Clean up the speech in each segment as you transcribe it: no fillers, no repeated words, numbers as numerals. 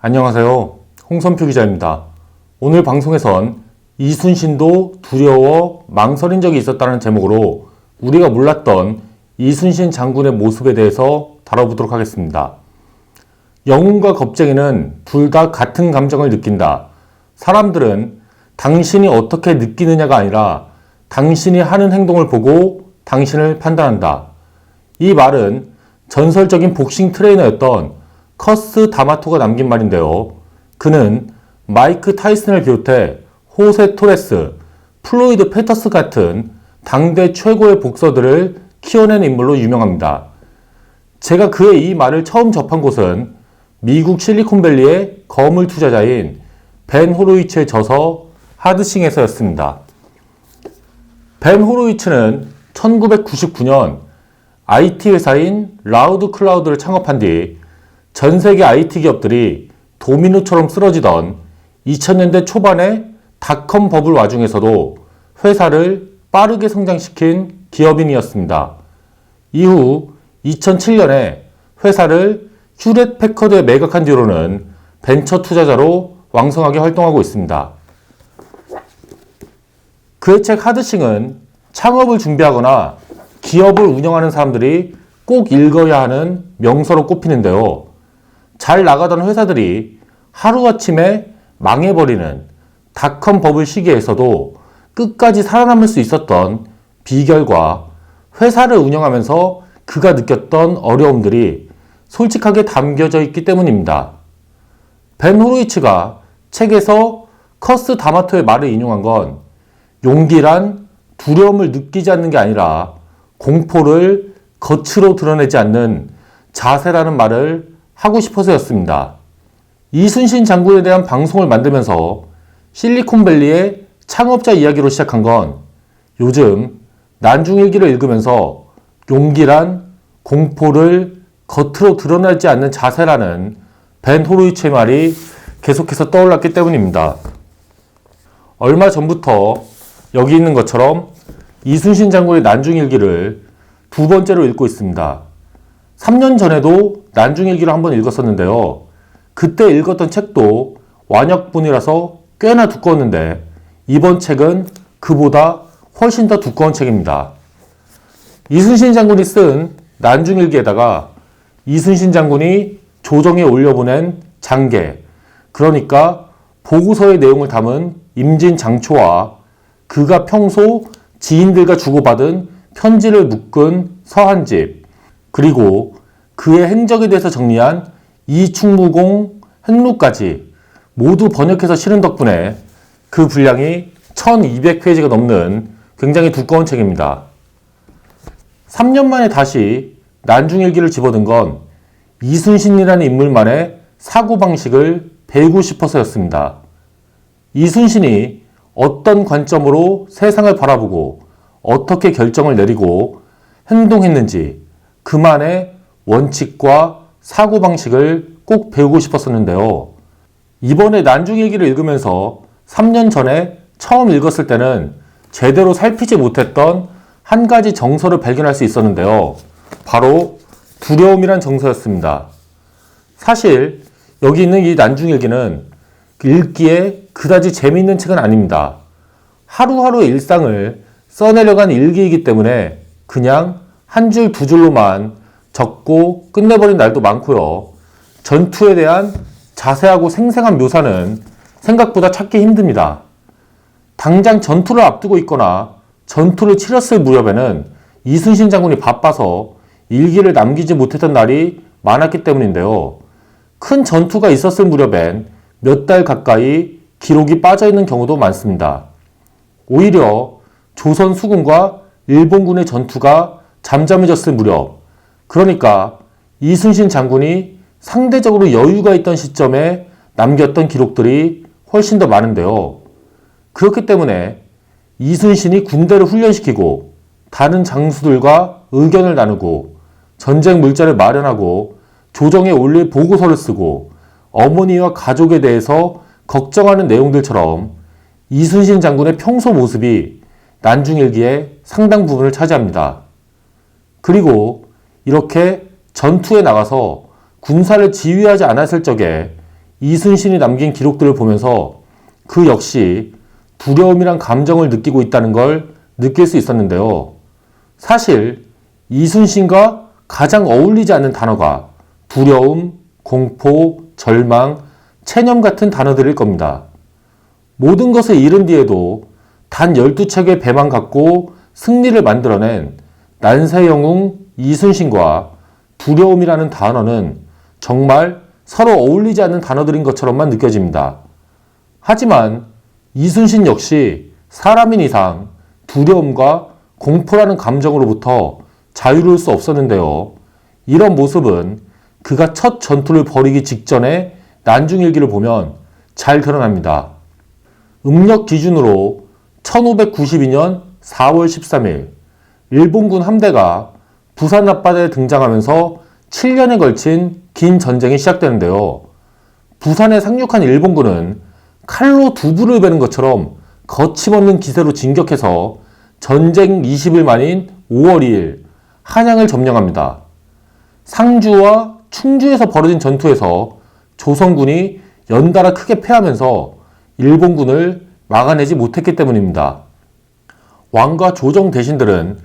안녕하세요. 홍선표 기자입니다. 오늘 방송에선 이순신도 두려워 망설인 적이 있었다는 제목으로 우리가 몰랐던 이순신 장군의 모습에 대해서 다뤄보도록 하겠습니다. 영웅과 겁쟁이는 둘 다 같은 감정을 느낀다. 사람들은 당신이 어떻게 느끼느냐가 아니라 당신이 하는 행동을 보고 당신을 판단한다. 이 말은 전설적인 복싱 트레이너였던 커스 다마토가 남긴 말인데요. 그는 마이크 타이슨을 비롯해 호세 토레스, 플로이드 패터스 같은 당대 최고의 복서들을 키워낸 인물로 유명합니다. 제가 그의 이 말을 처음 접한 곳은 미국 실리콘밸리의 거물 투자자인 벤 호로위츠의 저서 하드싱에서였습니다. 벤 호로위츠는 1999년 IT 회사인 라우드 클라우드를 창업한 뒤 전 세계 IT 기업들이 도미노처럼 쓰러지던 2000년대 초반의 닷컴 버블 와중에서도 회사를 빠르게 성장시킨 기업인이었습니다. 이후 2007년에 회사를 휴렛 패커드에 매각한 뒤로는 벤처 투자자로 왕성하게 활동하고 있습니다. 그의 책 하드싱은 창업을 준비하거나 기업을 운영하는 사람들이 꼭 읽어야 하는 명서로 꼽히는데요. 잘 나가던 회사들이 하루아침에 망해버리는 닷컴 버블 시기에서도 끝까지 살아남을 수 있었던 비결과 회사를 운영하면서 그가 느꼈던 어려움들이 솔직하게 담겨져 있기 때문입니다. 벤 호로위츠가 책에서 커스 다마토의 말을 인용한 건 용기란 두려움을 느끼지 않는 게 아니라 공포를 겉으로 드러내지 않는 자세라는 말을 하고 싶어서였습니다. 이순신 장군에 대한 방송을 만들면서 실리콘밸리의 창업자 이야기로 시작한 건 요즘 난중일기를 읽으면서 용기란 공포를 겉으로 드러나지 않는 자세라는 벤 호로위츠의 말이 계속해서 떠올랐기 때문입니다. 얼마 전부터 여기 있는 것처럼 이순신 장군의 난중일기를 두 번째로 읽고 있습니다. 3년 전에도 난중일기를 한번 읽었었는데요. 그때 읽었던 책도 완역본이라서 꽤나 두꺼웠는데 이번 책은 그보다 훨씬 더 두꺼운 책입니다. 이순신 장군이 쓴 난중일기에다가 이순신 장군이 조정에 올려보낸 장계, 그러니까 보고서의 내용을 담은 임진장초와 그가 평소 지인들과 주고받은 편지를 묶은 서한집, 그리고 그의 행적에 대해서 정리한 이충무공 행록까지 모두 번역해서 실은 덕분에 그 분량이 1200페이지가 넘는 굉장히 두꺼운 책입니다. 3년 만에 다시 난중일기를 집어든 건 이순신이라는 인물만의 사고방식을 배우고 싶어서였습니다. 이순신이 어떤 관점으로 세상을 바라보고 어떻게 결정을 내리고 행동했는지 그만의 원칙과 사고방식을 꼭 배우고 싶었었는데요. 이번에 난중일기를 읽으면서 3년 전에 처음 읽었을 때는 제대로 살피지 못했던 한 가지 정서를 발견할 수 있었는데요. 바로 두려움이란 정서였습니다. 사실 여기 있는 이 난중일기는 읽기에 그다지 재미있는 책은 아닙니다. 하루하루의 일상을 써내려간 일기이기 때문에 그냥 한 줄 두 줄로만 적고 끝내버린 날도 많고요. 전투에 대한 자세하고 생생한 묘사는 생각보다 찾기 힘듭니다. 당장 전투를 앞두고 있거나 전투를 치렀을 무렵에는 이순신 장군이 바빠서 일기를 남기지 못했던 날이 많았기 때문인데요. 큰 전투가 있었을 무렵엔 몇 달 가까이 기록이 빠져있는 경우도 많습니다. 오히려 조선 수군과 일본군의 전투가 잠잠해졌을 무렵, 그러니까 이순신 장군이 상대적으로 여유가 있던 시점에 남겼던 기록들이 훨씬 더 많은데요. 그렇기 때문에 이순신이 군대를 훈련시키고 다른 장수들과 의견을 나누고 전쟁 물자를 마련하고 조정에 올릴 보고서를 쓰고 어머니와 가족에 대해서 걱정하는 내용들처럼 이순신 장군의 평소 모습이 난중일기의 상당 부분을 차지합니다. 그리고 이렇게 전투에 나가서 군사를 지휘하지 않았을 적에 이순신이 남긴 기록들을 보면서 그 역시 두려움이란 감정을 느끼고 있다는 걸 느낄 수 있었는데요. 사실 이순신과 가장 어울리지 않는 단어가 두려움, 공포, 절망, 체념 같은 단어들일 겁니다. 모든 것을 잃은 뒤에도 단 12척의 배만 갖고 승리를 만들어낸 난세영웅 이순신과 두려움이라는 단어는 정말 서로 어울리지 않는 단어들인 것처럼만 느껴집니다. 하지만 이순신 역시 사람인 이상 두려움과 공포라는 감정으로부터 자유로울 수 없었는데요. 이런 모습은 그가 첫 전투를 벌이기 직전에 난중일기를 보면 잘 드러납니다. 음력 기준으로 1592년 4월 13일 일본군 함대가 부산 앞바다에 등장하면서 7년에 걸친 긴 전쟁이 시작되는데요. 부산에 상륙한 일본군은 칼로 두부를 베는 것처럼 거침없는 기세로 진격해서 전쟁 20일 만인 5월 2일 한양을 점령합니다. 상주와 충주에서 벌어진 전투에서 조선군이 연달아 크게 패하면서 일본군을 막아내지 못했기 때문입니다. 왕과 조정 대신들은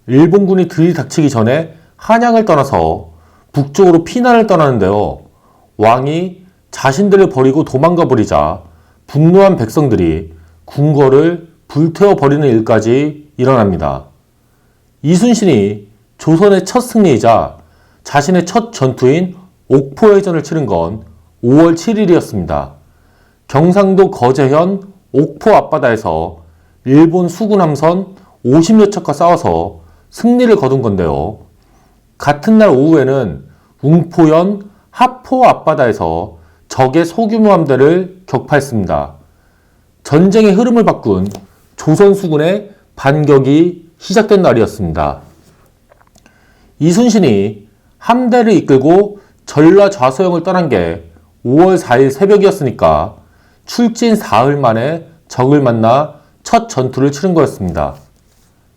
일본군이 들이닥치기 전에 한양을 떠나서 북쪽으로 피난을 떠나는데요. 왕이 자신들을 버리고 도망가 버리자 분노한 백성들이 궁궐을 불태워 버리는 일까지 일어납니다. 이순신이 조선의 첫 승리이자 자신의 첫 전투인 옥포해전을 치른 건 5월 7일이었습니다. 경상도 거제현 옥포 앞바다에서 일본 수군 함선 50여 척과 싸워서 승리를 거둔 건데요. 같은 날 오후에는 웅포현 하포 앞바다에서 적의 소규모 함대를 격파했습니다. 전쟁의 흐름을 바꾼 조선 수군의 반격이 시작된 날이었습니다. 이순신이 함대를 이끌고 전라좌서영을 떠난 게 5월 4일 새벽이었으니까 출진 사흘 만에 적을 만나 첫 전투를 치른 거였습니다.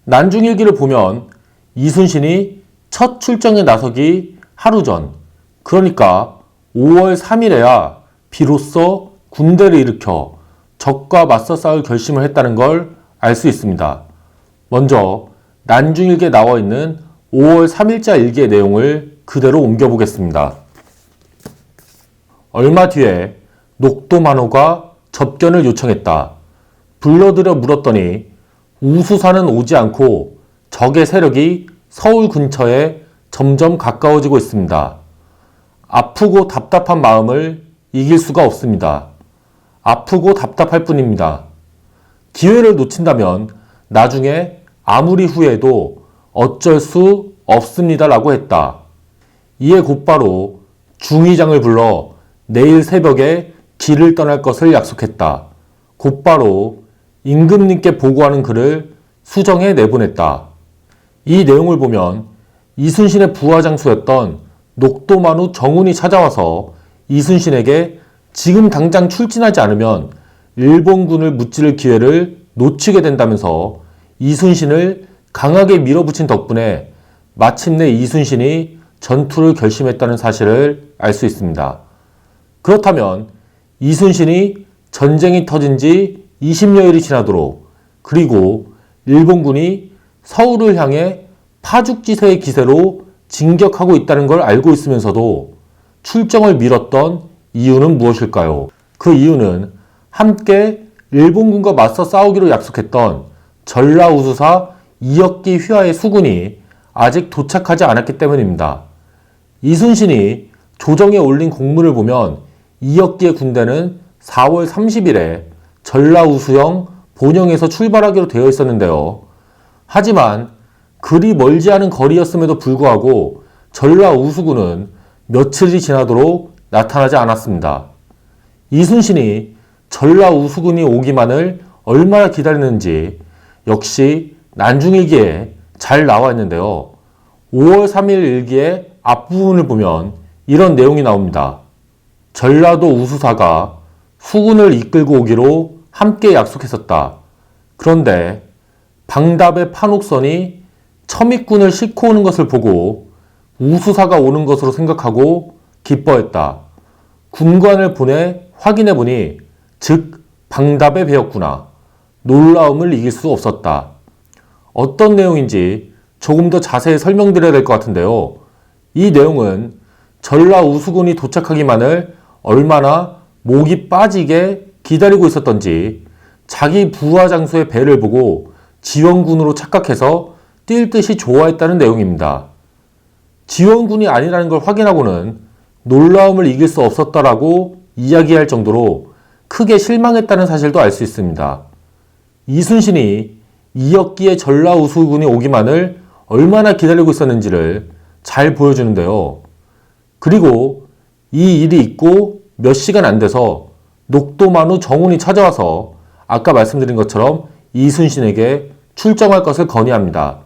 난중일기를 보면 이순신이 첫 출정에 나서기 하루 전, 그러니까 5월 3일에야 비로소 군대를 일으켜 적과 맞서 싸울 결심을 했다는 걸 알 수 있습니다. 먼저 난중일기에 나와 있는 5월 3일자 일기의 내용을 그대로 옮겨보겠습니다. 얼마 뒤에 녹도만호가 접견을 요청했다. 불러들여 물었더니 우수사는 오지 않고 적의 세력이 서울 근처에 점점 가까워지고 있습니다. 아프고 답답한 마음을 이길 수가 없습니다. 아프고 답답할 뿐입니다. 기회를 놓친다면 나중에 아무리 후회해도 어쩔 수 없습니다라고 했다. 이에 곧바로 중의장을 불러 내일 새벽에 길을 떠날 것을 약속했다. 곧바로 임금님께 보고하는 글을 수정해 내보냈다. 이 내용을 보면 이순신의 부하장수였던 녹도만우 정운이 찾아와서 이순신에게 지금 당장 출진하지 않으면 일본군을 무찌를 기회를 놓치게 된다면서 이순신을 강하게 밀어붙인 덕분에 마침내 이순신이 전투를 결심했다는 사실을 알 수 있습니다. 그렇다면 이순신이 전쟁이 터진 지 20여일이 지나도록 그리고 일본군이 서울을 향해 파죽지세의 기세로 진격하고 있다는 걸 알고 있으면서도 출정을 미뤘던 이유는 무엇일까요? 그 이유는 함께 일본군과 맞서 싸우기로 약속했던 전라우수사 이혁기 휘하의 수군이 아직 도착하지 않았기 때문입니다. 이순신이 조정에 올린 공문을 보면 이혁기의 군대는 4월 30일에 전라우수영 본영에서 출발하기로 되어 있었는데요. 하지만 그리 멀지 않은 거리였음에도 불구하고 전라우수군은 며칠이 지나도록 나타나지 않았습니다. 이순신이 전라우수군이 오기만을 얼마나 기다리는지 역시 난중일기에 잘 나와 있는데요. 5월 3일 일기의 앞부분을 보면 이런 내용이 나옵니다. 전라도 우수사가 수군을 이끌고 오기로 함께 약속했었다. 그런데 방답의 판옥선이 첨익군을 싣고 오는 것을 보고 우수사가 오는 것으로 생각하고 기뻐했다. 군관을 보내 확인해보니 즉 방답의 배였구나. 놀라움을 이길 수 없었다. 어떤 내용인지 조금 더 자세히 설명드려야 될 것 같은데요. 이 내용은 전라 우수군이 도착하기만을 얼마나 목이 빠지게 기다리고 있었던지 자기 부하 장수의 배를 보고 지원군으로 착각해서 뛸 듯이 좋아했다는 내용입니다. 지원군이 아니라는 걸 확인하고는 놀라움을 이길 수 없었다라고 이야기할 정도로 크게 실망했다는 사실도 알 수 있습니다. 이순신이 이역기의 전라 우수군이 오기만을 얼마나 기다리고 있었는지를 잘 보여주는데요. 그리고 이 일이 있고 몇 시간 안 돼서 녹도만우 정훈이 찾아와서 아까 말씀드린 것처럼 이순신에게 출정할 것을 건의합니다.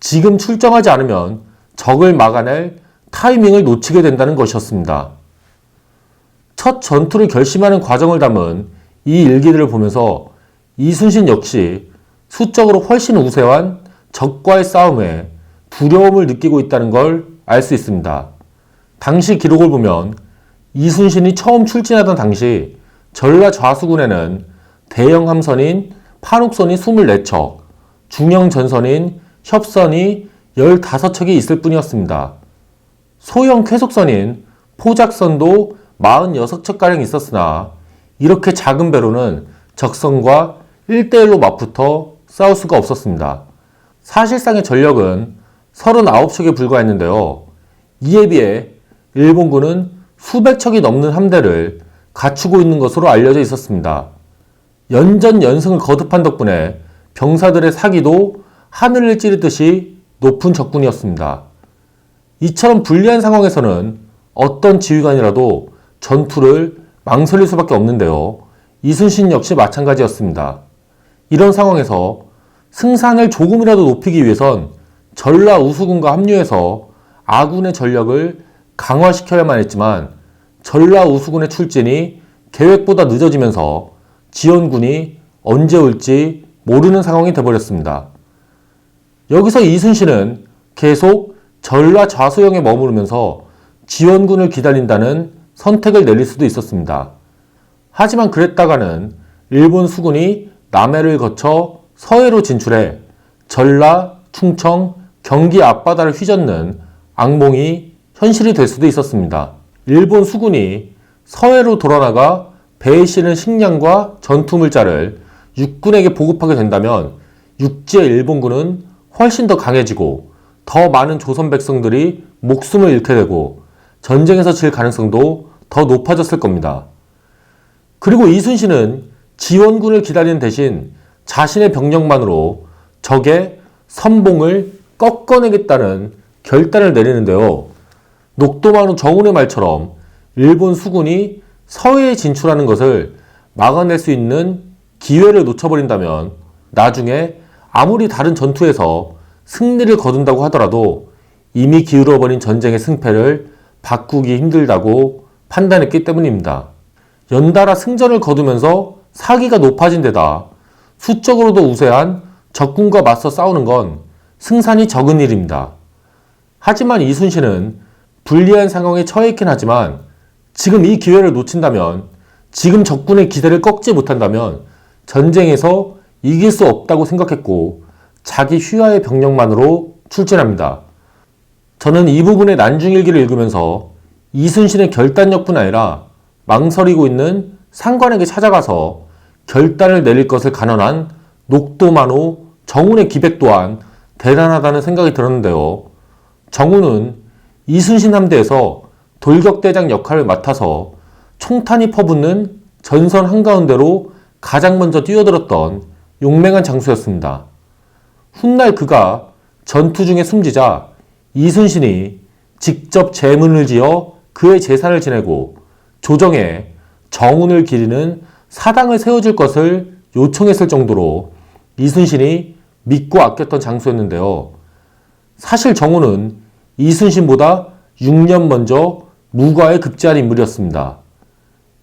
지금 출정하지 않으면 적을 막아낼 타이밍을 놓치게 된다는 것이었습니다. 첫 전투를 결심하는 과정을 담은 이 일기들을 보면서 이순신 역시 수적으로 훨씬 우세한 적과의 싸움에 두려움을 느끼고 있다는 걸 알 수 있습니다. 당시 기록을 보면 이순신이 처음 출진하던 당시 전라 좌수군에는 대형 함선인 판옥선이 24척, 중형 전선인 협선이 15척이 있을 뿐이었습니다. 소형 쾌속선인 포작선도 46척가량 있었으나 이렇게 작은 배로는 적선과 1대1로 맞붙어 싸울 수가 없었습니다. 사실상의 전력은 39척에 불과했는데요. 이에 비해 일본군은 수백 척이 넘는 함대를 갖추고 있는 것으로 알려져 있었습니다. 연전연승을 거듭한 덕분에 병사들의 사기도 하늘을 찌르듯이 높은 적군이었습니다. 이처럼 불리한 상황에서는 어떤 지휘관이라도 전투를 망설일 수밖에 없는데요. 이순신 역시 마찬가지였습니다. 이런 상황에서 승산을 조금이라도 높이기 위해선 전라 우수군과 합류해서 아군의 전력을 강화시켜야만 했지만 전라 우수군의 출진이 계획보다 늦어지면서 지원군이 언제 올지 모르는 상황이 되어버렸습니다. 여기서 이순신은 계속 전라 좌수영에 머무르면서 지원군을 기다린다는 선택을 내릴 수도 있었습니다. 하지만 그랬다가는 일본 수군이 남해를 거쳐 서해로 진출해 전라, 충청, 경기 앞바다를 휘젓는 악몽이 현실이 될 수도 있었습니다. 일본 수군이 서해로 돌아나가 배에 실은 식량과 전투물자를 육군에게 보급하게 된다면 육지의 일본군은 훨씬 더 강해지고 더 많은 조선 백성들이 목숨을 잃게 되고 전쟁에서 질 가능성도 더 높아졌을 겁니다. 그리고 이순신은 지원군을 기다리는 대신 자신의 병력만으로 적의 선봉을 꺾어내겠다는 결단을 내리는데요. 녹도만우 정훈의 말처럼 일본 수군이 서해에 진출하는 것을 막아낼 수 있는 기회를 놓쳐버린다면 나중에 아무리 다른 전투에서 승리를 거둔다고 하더라도 이미 기울어버린 전쟁의 승패를 바꾸기 힘들다고 판단했기 때문입니다. 연달아 승전을 거두면서 사기가 높아진 데다 수적으로도 우세한 적군과 맞서 싸우는 건 승산이 적은 일입니다. 하지만 이순신은 불리한 상황에 처해 있긴 하지만 지금 이 기회를 놓친다면, 지금 적군의 기대를 꺾지 못한다면 전쟁에서 이길 수 없다고 생각했고 자기 휘하의 병력만으로 출진합니다. 저는 이 부분의 난중일기를 읽으면서 이순신의 결단력뿐 아니라 망설이고 있는 상관에게 찾아가서 결단을 내릴 것을 간언한 녹도만우 정훈의 기백 또한 대단하다는 생각이 들었는데요. 정훈은 이순신 함대에서 돌격대장 역할을 맡아서 총탄이 퍼붓는 전선 한가운데로 가장 먼저 뛰어들었던 용맹한 장수였습니다. 훗날 그가 전투 중에 숨지자 이순신이 직접 제문을 지어 그의 제사를 지내고 조정에 정훈을 기리는 사당을 세워줄 것을 요청했을 정도로 이순신이 믿고 아꼈던 장수였는데요. 사실 정훈은 이순신보다 6년 먼저 무과에 급제한 인물이었습니다.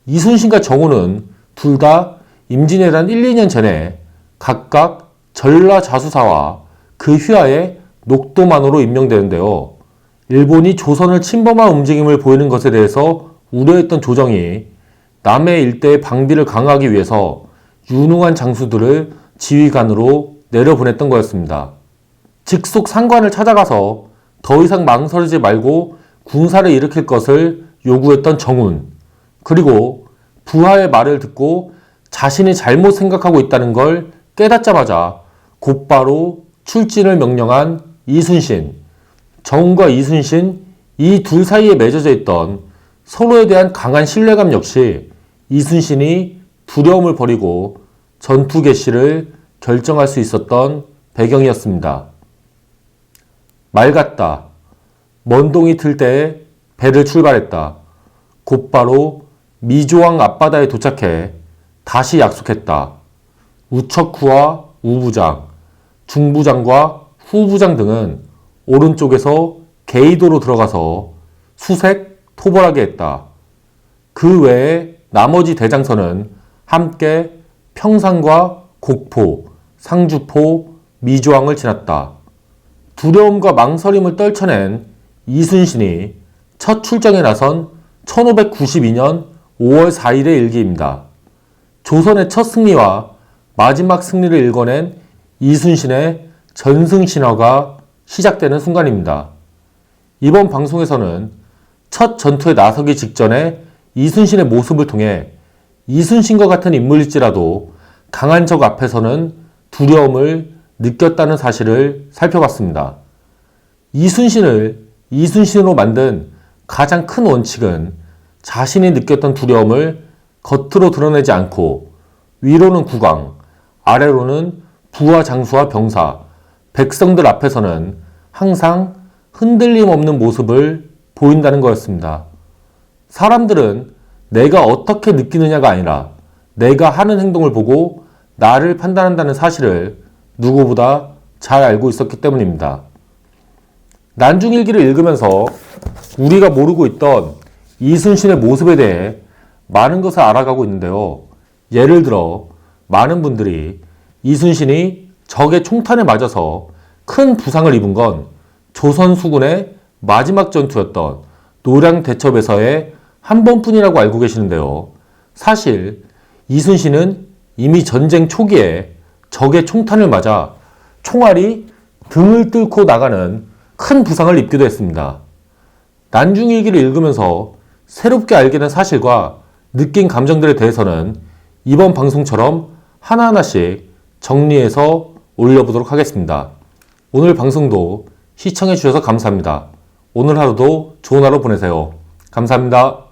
이순신과 정훈은 둘 다 임진왜란 1, 2년 전에 각각 전라 좌수사와 그 휘하에 녹도만우로 임명되는데요. 일본이 조선을 침범한 움직임을 보이는 것에 대해서 우려했던 조정이 남해 일대의 방비를 강화하기 위해서 유능한 장수들을 지휘관으로 내려보냈던 거였습니다. 직속 상관을 찾아가서 더 이상 망설이지 말고 군사를 일으킬 것을 요구했던 정훈, 그리고 부하의 말을 듣고 자신이 잘못 생각하고 있다는 걸 깨닫자마자 곧바로 출진을 명령한 이순신. 정훈과 이순신, 이 둘 사이에 맺어져 있던 서로에 대한 강한 신뢰감 역시 이순신이 두려움을 버리고 전투 개시를 결정할 수 있었던 배경이었습니다. 맑았다. 먼동이 틀 때에 배를 출발했다. 곧바로 미조항 앞바다에 도착해 다시 약속했다. 우척후와 우부장, 중부장과 후부장 등은 오른쪽에서 게이도로 들어가서 수색, 토벌하게 했다. 그 외에 나머지 대장선은 함께 평산과 곡포, 상주포, 미조항을 지났다. 두려움과 망설임을 떨쳐낸 이순신이 첫 출정에 나선 1592년 5월 4일의 일기입니다. 조선의 첫 승리와 마지막 승리를 일궈낸 이순신의 전승신화가 시작되는 순간입니다. 이번 방송에서는 첫 전투에 나서기 직전에 이순신의 모습을 통해 이순신과 같은 인물일지라도 강한 적 앞에서는 두려움을 느꼈다는 사실을 살펴봤습니다. 이순신을 이순신으로 만든 가장 큰 원칙은 자신이 느꼈던 두려움을 겉으로 드러내지 않고 위로는 국왕, 아래로는 부하 장수와 병사, 백성들 앞에서는 항상 흔들림 없는 모습을 보인다는 거였습니다. 사람들은 내가 어떻게 느끼느냐가 아니라 내가 하는 행동을 보고 나를 판단한다는 사실을 누구보다 잘 알고 있었기 때문입니다. 난중일기를 읽으면서 우리가 모르고 있던 이순신의 모습에 대해 많은 것을 알아가고 있는데요. 예를 들어 많은 분들이 이순신이 적의 총탄에 맞아서 큰 부상을 입은 건 조선 수군의 마지막 전투였던 노량대첩에서의 한 번뿐이라고 알고 계시는데요. 사실 이순신은 이미 전쟁 초기에 적의 총탄을 맞아 총알이 등을 뚫고 나가는 큰 부상을 입기도 했습니다. 난중일기를 읽으면서 새롭게 알게 된 사실과 느낀 감정들에 대해서는 이번 방송처럼 하나하나씩 정리해서 올려보도록 하겠습니다. 오늘 방송도 시청해주셔서 감사합니다. 오늘 하루도 좋은 하루 보내세요. 감사합니다.